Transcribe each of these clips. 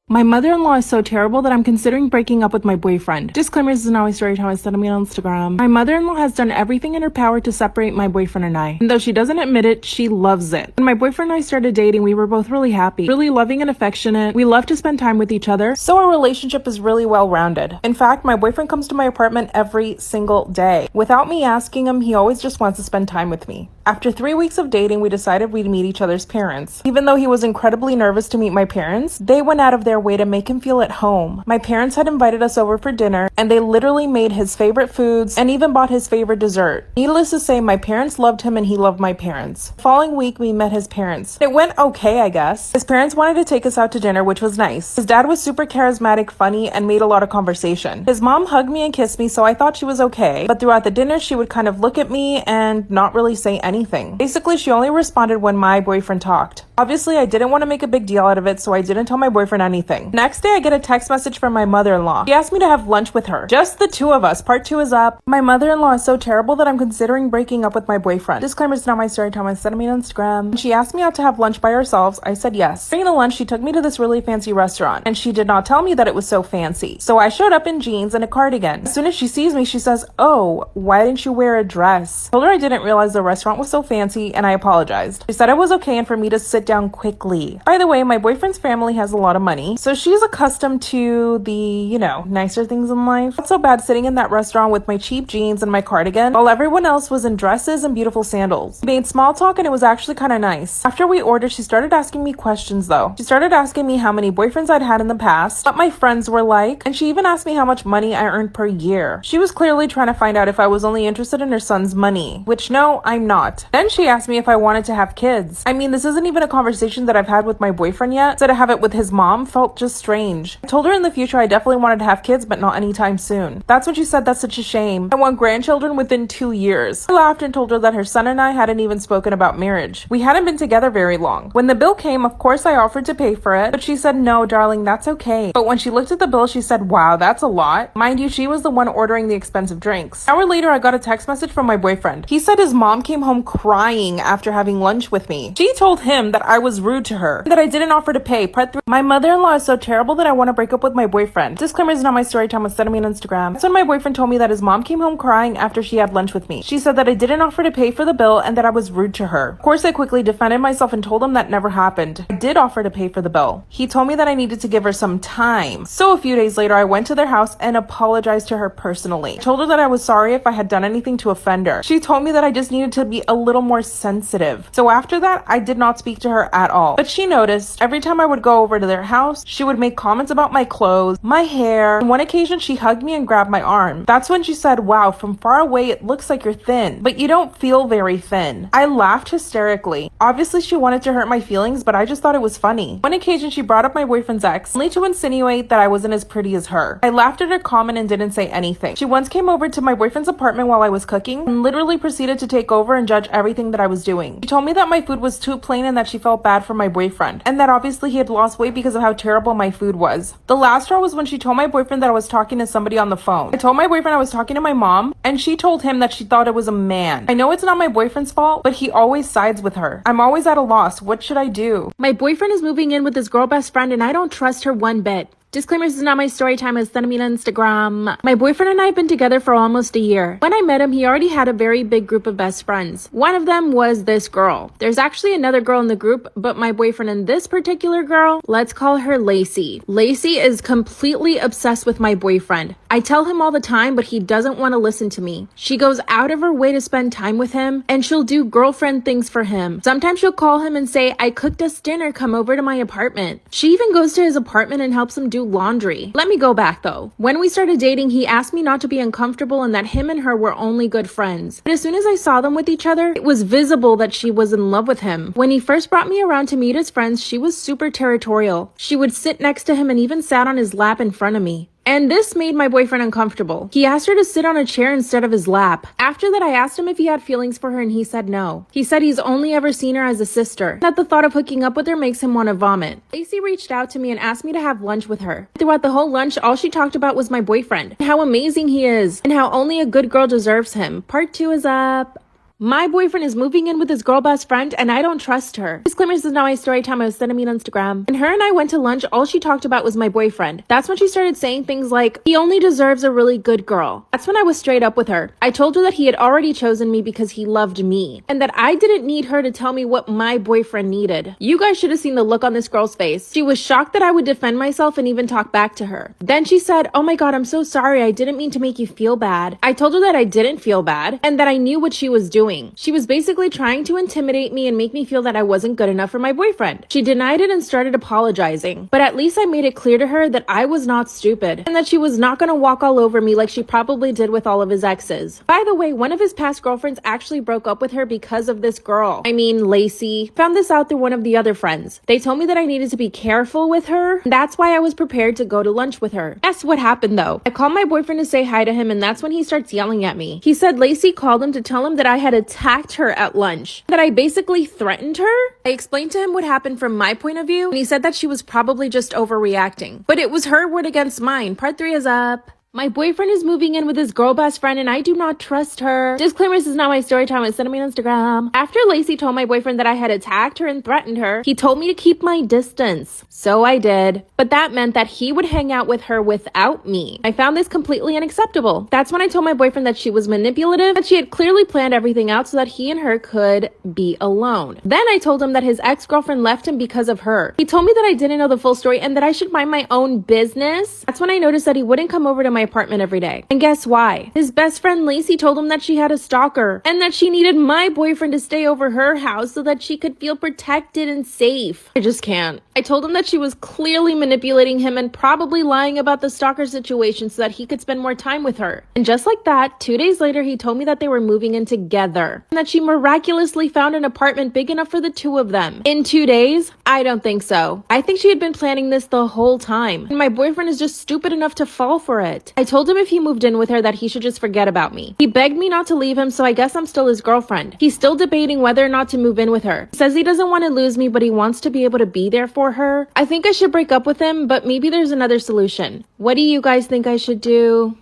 My mother-in-law is so terrible that I'm considering breaking up with my boyfriend. Disclaimer, this is not my story time. I said me on Instagram. My mother-in-law has done everything in her power to separate my boyfriend and I. And though she doesn't admit it, she loves it. When my boyfriend and I started dating, we were both really happy, really loving and affectionate. We love to spend time with each other. So our relationship is really well-rounded. In fact, my boyfriend comes to my apartment every single day. Without me asking him, he always just wants to spend time with me. After 3 weeks of dating, we decided we'd meet each other's parents. Even though he was incredibly nervous to meet my parents, they went out of their way to make him feel at home. My parents had invited us over for dinner, and they literally made his favorite foods and even bought his favorite dessert. Needless to say, my parents loved him and he loved my parents. The following week, we met his parents. It went okay, I guess. His parents wanted to take us out to dinner, which was nice. His dad was super charismatic, funny, and made a lot of conversation. His mom hugged me and kissed me, so I thought she was okay. But throughout the dinner, she would kind of look at me and not really say anything. Basically, she only responded when my boyfriend talked. Obviously, I didn't want to make a big deal out of it, so I didn't tell my boyfriend anything. Next day, I get a text message from my mother-in-law. She asked me to have lunch with her. Just the two of us. Part 2 is up. My mother-in-law is so terrible that I'm considering breaking up with my boyfriend. Disclaimer, it's not my story time. I sent me on Instagram. When she asked me out to have lunch by ourselves, I said yes. During the lunch, she took me to this really fancy restaurant, and she did not tell me that it was so fancy. So I showed up in jeans and a cardigan. As soon as she sees me, she says, "Oh, why didn't you wear a dress?" I told her I didn't realize the restaurant was so fancy, and I apologized. She said it was okay and for me to sit down quickly. By the way, my boyfriend's family has a lot of money, so she's accustomed to the, nicer things in life. Not so bad sitting in that restaurant with my cheap jeans and my cardigan, while everyone else was in dresses and beautiful sandals. We made small talk and it was actually kind of nice. After we ordered, she started asking me questions though. She started asking me how many boyfriends I'd had in the past, what my friends were like, and she even asked me how much money I earned per year. She was clearly trying to find out if I was only interested in her son's money, which no, I'm not. Then she asked me if I wanted to have kids. I mean, this isn't even a conversation that I've had with my boyfriend yet, so to have it with his mom felt just strange. I told her in the future I definitely wanted to have kids, but not anytime soon. That's when she said that's such a shame. I want grandchildren within 2 years. I laughed and told her that her son and I hadn't even spoken about marriage. We hadn't been together very long. When the bill came, of course I offered to pay for it, but she said, "No, darling, that's okay." But when she looked at the bill, she said, "Wow, that's a lot." Mind you, she was the one ordering the expensive drinks. An hour later, I got a text message from my boyfriend. He said his mom came home crying after having lunch with me. She told him that I was rude to her, that I didn't offer to pay. Part 3. My mother-in-law is so terrible that I want to break up with my boyfriend. Disclaimer, is not my story time. Was sending me on Instagram. That's when my boyfriend told me that his mom came home crying after she had lunch with me. She said that I didn't offer to pay for the bill and that I was rude to her. Of course, I quickly defended myself and told him that never happened. I did offer to pay for the bill. He told me that I needed to give her some time. So a few days later, I went to their house and apologized to her personally. I told her that I was sorry if I had done anything to offend her. She told me that I just needed to be a little more sensitive. So after that, I did not speak to her at all. But she noticed every time I would go over to their house, she would make comments about my clothes, my hair. On one occasion, she hugged me and grabbed my arm. That's when she said, "Wow, from far away, it looks like you're thin, but you don't feel very thin." I laughed hysterically. Obviously, she wanted to hurt my feelings, but I just thought it was funny. One occasion, she brought up my boyfriend's ex, only to insinuate that I wasn't as pretty as her. I laughed at her comment and didn't say anything. She once came over to my boyfriend's apartment while I was cooking and literally proceeded to take over and judge everything that I was doing. She told me that my food was too plain and that she felt bad for my boyfriend, and that obviously he had lost weight because of how terrible my food was. The last straw was when she told my boyfriend that I was talking to somebody on the phone. I told my boyfriend I was talking to my mom, and she told him that she thought it was a man. I know it's not my boyfriend's fault, but he always sides with her. I'm always at a loss. What should I do? My boyfriend is moving in with his girl best friend and I don't trust her one bit. Disclaimer, this is not my story time. It's sending me on Instagram. My boyfriend and I have been together for almost a year. When I met him, he already had a very big group of best friends. One of them was this girl. There's actually another girl in the group, but my boyfriend and this particular girl, let's call her Lacey. Lacey is completely obsessed with my boyfriend. I tell him all the time, but he doesn't want to listen to me. She goes out of her way to spend time with him, and she'll do girlfriend things for him. Sometimes she'll call him and say, "I cooked us dinner, come over to my apartment." She even goes to his apartment and helps him do laundry. Let me go back though. When we started dating, he asked me not to be uncomfortable and that him and her were only good friends. But as soon as I saw them with each other, it was visible that she was in love with him. When he first brought me around to meet his friends, she was super territorial. She would sit next to him and even sat on his lap in front of me. And this made my boyfriend uncomfortable. He asked her to sit on a chair instead of his lap. After that, I asked him if he had feelings for her and he said no. He said he's only ever seen her as a sister, that the thought of hooking up with her makes him want to vomit. Lacey reached out to me and asked me to have lunch with her. Throughout the whole lunch, all she talked about was my boyfriend, and how amazing he is, and how only a good girl deserves him. Part 2 is up. My boyfriend is moving in with his girl best friend and I don't trust her. Disclaimer, this is not my story time. I was sending me on Instagram. When her and I went to lunch, all she talked about was my boyfriend. That's when she started saying things like, he only deserves a really good girl. That's when I was straight up with her. I told her that he had already chosen me because he loved me and that I didn't need her to tell me what my boyfriend needed. You guys should have seen the look on this girl's face. She was shocked that I would defend myself and even talk back to her. Then she said, oh my God, I'm so sorry. I didn't mean to make you feel bad. I told her that I didn't feel bad and that I knew what she was doing. She was basically trying to intimidate me and make me feel that I wasn't good enough for my boyfriend. She denied it and started apologizing, but at least I made it clear to her that I was not stupid and that she was not going to walk all over me like she probably did with all of his exes. By the way, one of his past girlfriends actually broke up with her because of this girl. I mean, Lacey. Found this out through one of the other friends. They told me that I needed to be careful with her. That's why I was prepared to go to lunch with her. Guess what happened though? I called my boyfriend to say hi to him and that's when he starts yelling at me. He said Lacey called him to tell him that I had attacked her at lunch, that I basically threatened her. I explained to him what happened from my point of view, and he said that she was probably just overreacting. But it was her word against mine. Part 3 is up. My boyfriend is moving in with his girl best friend and I do not trust her. Disclaimer, this is not my story time. Send me on Instagram. After Lacey told my boyfriend that I had attacked her and threatened her, he told me to keep my distance. So I did. But that meant that he would hang out with her without me. I found this completely unacceptable. That's when I told my boyfriend that she was manipulative, that she had clearly planned everything out so that he and her could be alone. Then I told him that his ex-girlfriend left him because of her. He told me that I didn't know the full story and that I should mind my own business. That's when I noticed that he wouldn't come over to my apartment every day. And guess why? His best friend Lacey told him that she had a stalker and that she needed my boyfriend to stay over her house so that she could feel protected and safe. I just can't. I told him that she was clearly manipulating him and probably lying about the stalker situation so that he could spend more time with her. And just like that, 2 days later, he told me that they were moving in together and that she miraculously found an apartment big enough for the two of them. In 2 days? I don't think so. I think she had been planning this the whole time. And my boyfriend is just stupid enough to fall for it. I told him if he moved in with her that he should just forget about me. He begged me not to leave him, so I guess I'm still his girlfriend. He's still debating whether or not to move in with her. He says he doesn't want to lose me, but he wants to be able to be there for her. I think I should break up with him, but maybe there's another solution. What do you guys think I should do?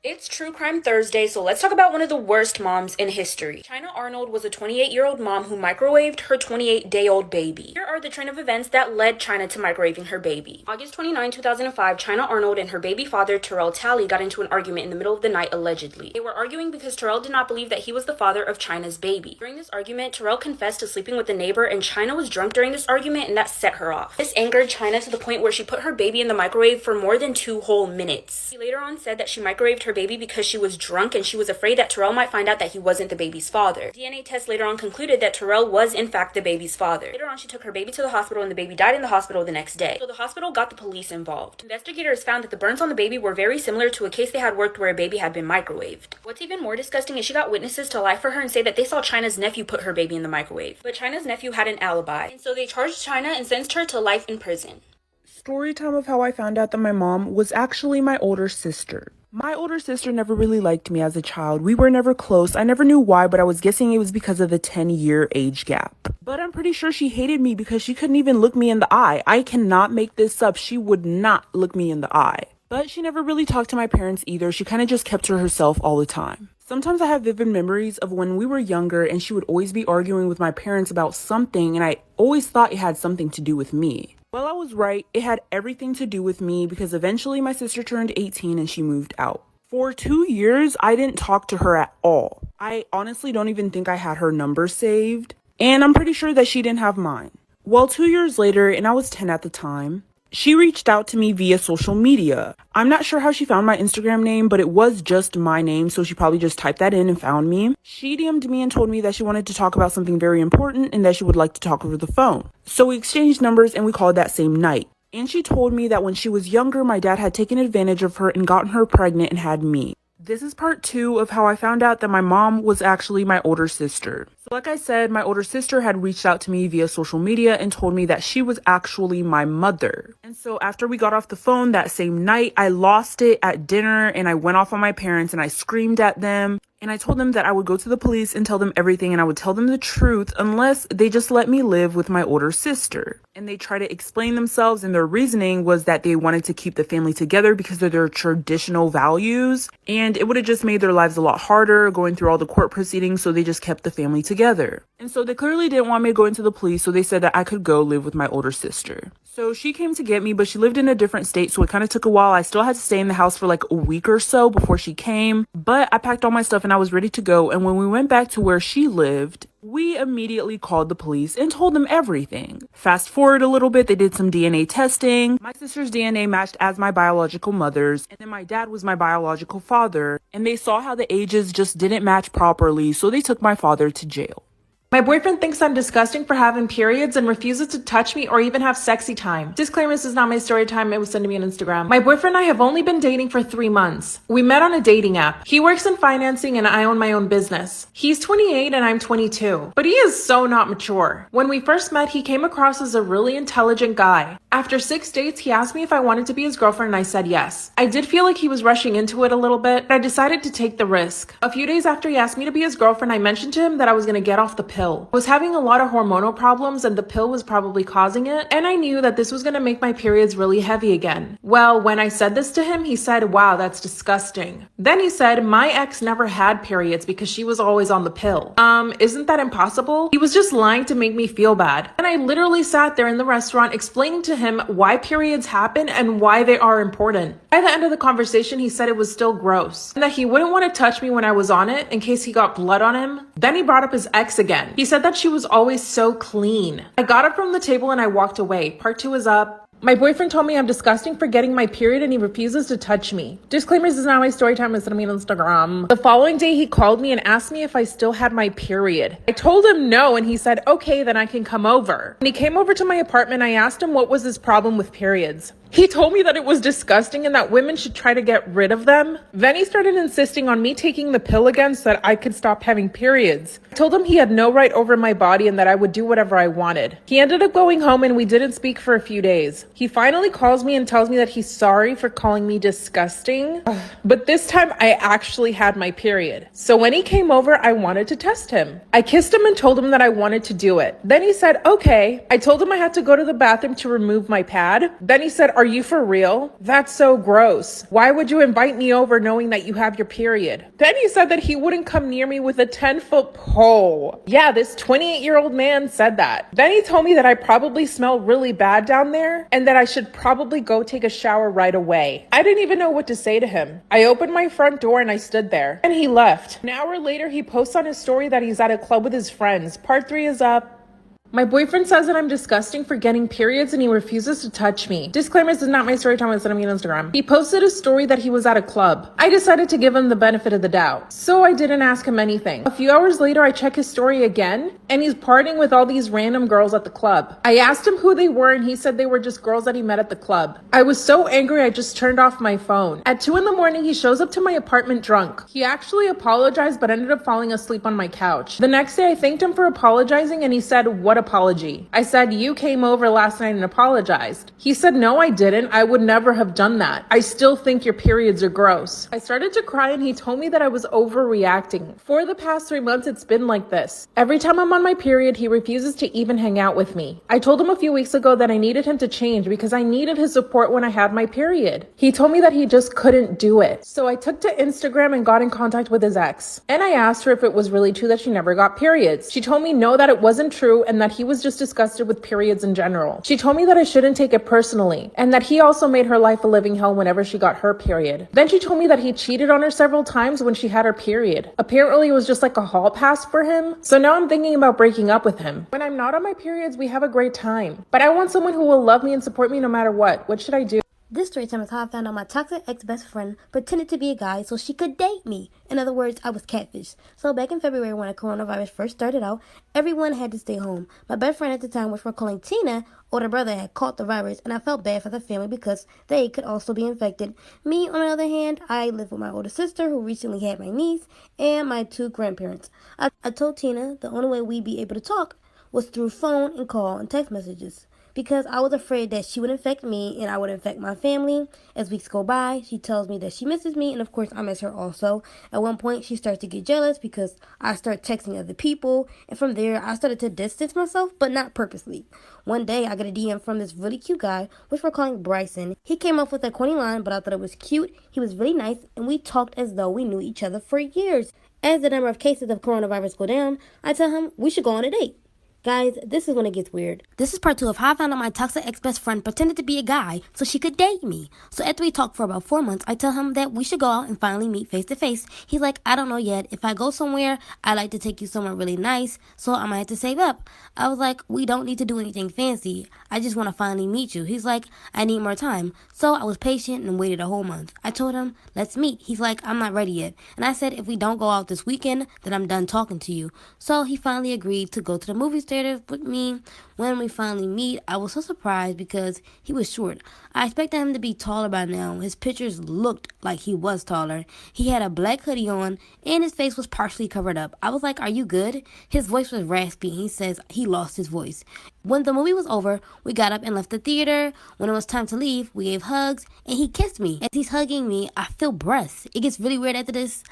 It's True Crime Thursday, so let's talk about one of the worst moms in history. China Arnold was a 28-year-old mom who microwaved her 28-day-old baby. Here are the train of events that led China to microwaving her baby. August 29, 2005, China Arnold and her baby father, Terrell Talley, got into an argument in the middle of the night, allegedly. They were arguing because Terrell did not believe that he was the father of China's baby. During this argument, Terrell confessed to sleeping with a neighbor, and China was drunk during this argument, and that set her off. This angered China to the point where she put her baby in the microwave for more than 2 whole minutes. She later on said that she microwaved her baby because she was drunk and she was afraid that Terrell might find out that he wasn't the baby's father. DNA tests later on concluded that Terrell was in fact the baby's father. Later on, she took her baby to the hospital and the baby died in the hospital the next day. So the hospital got the police involved. Investigators found that the burns on the baby were very similar to a case they had worked where a baby had been microwaved. What's even more disgusting is she got witnesses to lie for her and say that they saw China's nephew put her baby in the microwave. But China's nephew had an alibi, and so they charged China and sentenced her to life in prison. Story time of how I found out that my mom was actually my older sister. My older sister never really liked me as a child. We were never close. I never knew why, but I was guessing it was because of the 10-year age gap. But I'm pretty sure she hated me because she couldn't even look me in the eye. I cannot make this up. She would not look me in the eye. But she never really talked to my parents either. She kind of just kept to herself all the time. Sometimes I have vivid memories of when we were younger and she would always be arguing with my parents about something, and I always thought it had something to do with me. Well, I was right. It had everything to do with me because eventually my sister turned 18 and she moved out. For 2 years, I didn't talk to her at all. I honestly don't even think I had her number saved, and I'm pretty sure that she didn't have mine. Well, 2 years later, and I was 10 at the time, she reached out to me via social media. I'm not sure how she found my Instagram name, but it was just my name, so she probably just typed that in and found me. She DM'd me and told me that she wanted to talk about something very important and that she would like to talk over the phone. So we exchanged numbers and we called that same night. And she told me that when she was younger, my dad had taken advantage of her and gotten her pregnant and had me. This is part 2 of how I found out that my mom was actually my older sister. So like I said, my older sister had reached out to me via social media and told me that she was actually my mother. And so after we got off the phone that same night, I lost it at dinner and I went off on my parents and I screamed at them. And I told them that I would go to the police and tell them everything, and I would tell them the truth unless they just let me live with my older sister. And they try to explain themselves, and their reasoning was that they wanted to keep the family together because of their traditional values, and it would have just made their lives a lot harder going through all the court proceedings, so they just kept the family together. And so they clearly didn't want me to go into the police, so they said that I could go live with my older sister. So she came to get me, but she lived in a different state, so it kind of took a while. I still had to stay in the house for like a week or so before she came, but I packed all my stuff and I was ready to go. And when we went back to where she lived, we immediately called the police and told them everything. Fast forward a little bit, they did some DNA testing. My sister's DNA matched as my biological mother's, and then my dad was my biological father, and they saw how the ages just didn't match properly, so they took my father to jail. My boyfriend thinks I'm disgusting for having periods and refuses to touch me or even have sexy time. Disclaimer, this is not my story time. It was sent to me on Instagram. My boyfriend and I have only been dating for 3 months. We met on a dating app. He works in financing and I own my own business. He's 28 and I'm 22, but he is so not mature. When we first met, he came across as a really intelligent guy. After 6 dates, he asked me if I wanted to be his girlfriend and I said yes. I did feel like he was rushing into it a little bit, but I decided to take the risk. A few days after he asked me to be his girlfriend, I mentioned to him that I was going to get off the pill. I was having a lot of hormonal problems and the pill was probably causing it, and I knew that this was going to make my periods really heavy again. Well, when I said this to him, he said, "Wow, that's disgusting." Then he said, "My ex never had periods because she was always on the pill." Isn't that impossible? He was just lying to make me feel bad. And I literally sat there in the restaurant explaining to him why periods happen and why they are important. By the end of the conversation, he said it was still gross and that he wouldn't want to touch me when I was on it in case he got blood on him. Then he brought up his ex again. He said that she was always so clean. I got up from the table and I walked away. Part 2 is up. My boyfriend told me I'm disgusting for getting my period and he refuses to touch me. Disclaimer, this is not my story time. It's me on Instagram. The following day, he called me and asked me if I still had my period. I told him no, and he said, "Okay, then I can come over." When he came over to my apartment, I asked him what was his problem with periods. He told me that it was disgusting and that women should try to get rid of them. Then he started insisting on me taking the pill again so that I could stop having periods. I told him he had no right over my body and that I would do whatever I wanted. He ended up going home and we didn't speak for a few days. He finally calls me and tells me that he's sorry for calling me disgusting. But this time I actually had my period. So when he came over, I wanted to test him. I kissed him and told him that I wanted to do it. Then he said, "Okay." I told him I had to go to the bathroom to remove my pad. Then he said, "Are you for real? That's so gross. Why would you invite me over knowing that you have your period?" Then he said that he wouldn't come near me with a 10-foot pole. Yeah, this 28-year-old man said that. Then he told me that I probably smell really bad down there and that I should probably go take a shower right away. I didn't even know what to say to him. I opened my front door and I stood there. And he left. An hour later, he posts on his story that he's at a club with his friends. Part 3 is up. My boyfriend says that I'm disgusting for getting periods and he refuses to touch me. Disclaimer, this is not my story time. I sent me on Instagram. He posted a story that he was at a club. I decided to give him the benefit of the doubt, so I didn't ask him anything. A few hours later, I check his story again and he's partying with all these random girls at the club. I asked him who they were and he said they were just girls that he met at the club. I was so angry I just turned off my phone. At 2 in the morning, he shows up to my apartment drunk. He actually apologized but ended up falling asleep on my couch. The next day, I thanked him for apologizing and he said, "What apology?" I said, "You came over last night and apologized." He said, "No, I didn't. I would never have done that. I still think your periods are gross." I started to cry and he told me that I was overreacting. For the past 3 months, it's been like this. Every time I'm on my period, he refuses to even hang out with me. I told him a few weeks ago that I needed him to change because I needed his support when I had my period. He told me that he just couldn't do it. So I took to Instagram and got in contact with his ex. And I asked her if it was really true that she never got periods. She told me no, that it wasn't true and that he was just disgusted with periods in general. She told me that I shouldn't take it personally and that he also made her life a living hell whenever she got her period. Then she told me that he cheated on her several times when she had her period. Apparently it was just like a hall pass for him. So now I'm thinking about breaking up with him. When I'm not on my periods, we have a great time. But I want someone who will love me and support me no matter what. What should I do? This story time is how I found out my toxic ex-best friend pretended to be a guy so she could date me. In other words, I was catfish. So back in February when the coronavirus first started out, everyone had to stay home. My best friend at the time, which we're calling Tina, older brother, had caught the virus, and I felt bad for the family because they could also be infected. Me, on the other hand, I live with my older sister who recently had my niece and my 2 grandparents. I told Tina the only way we'd be able to talk was through phone and call and text messages. because I was afraid that she would infect me and I would infect my family. As weeks go by, she tells me that she misses me, and of course I miss her also. At one point, she starts to get jealous because I start texting other people, and from there, I started to distance myself, but not purposely. One day, I get a DM from this really cute guy, which we're calling Bryson. He came up with a corny line, but I thought it was cute. He was really nice, and we talked as though we knew each other for years. As the number of cases of coronavirus go down, I tell him we should go on a date. Guys, this is when it gets weird. This is part 2 of how I found out my toxic ex-best friend pretended to be a guy so she could date me. So after we talked for about 4 months, I tell him that we should go out and finally meet face to face. He's like, I don't know yet. If I go somewhere, I like to take you somewhere really nice, so I might have to save up. I was like, we don't need to do anything fancy. I just want to finally meet you. He's like, I need more time. So I was patient and waited a whole month. I told him, let's meet. He's like, I'm not ready yet. And I said, if we don't go out this weekend, then I'm done talking to you. So he finally agreed to go to the movies with me. When we finally meet, I was so surprised because he was short. I expected him to be taller by now. His pictures looked like he was taller. He had a black hoodie on and his face was partially covered up. I was like, are you good? His voice was raspy. He says he lost his voice. When the movie was over, we got up and left the theater. When it was time to leave, we gave hugs and he kissed me. As he's hugging me, I feel breaths. It gets really weird after this.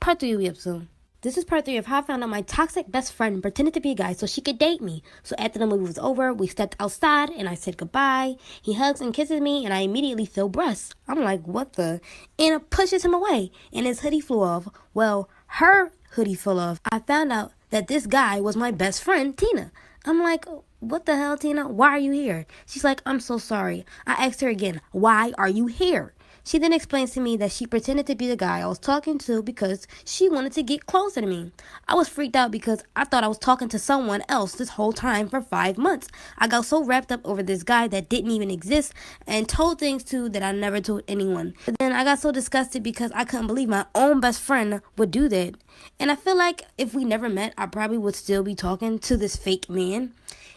Part 3 will be up soon. This is part 3 of how I found out my toxic best friend pretended to be a guy so she could date me. So after the movie was over, we stepped outside and I said goodbye. He hugs and kisses me and I immediately feel breasts. I'm like, what the? And it pushes him away and his hoodie flew off. Well, her hoodie fell off. I found out that this guy was my best friend, Tina. I'm like, what the hell, Tina? Why are you here? She's like, I'm so sorry. I asked her again, why are you here? She then explains to me that she pretended to be the guy I was talking to because she wanted to get closer to me. I was freaked out because I thought I was talking to someone else this whole time for 5 months. I got so wrapped up over this guy that didn't even exist and told things to that I never told anyone. But then I got so disgusted because I couldn't believe my own best friend would do that. And I feel like if we never met, I probably would still be talking to this fake man.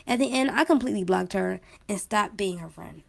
At the end, I completely blocked her and stopped being her friend.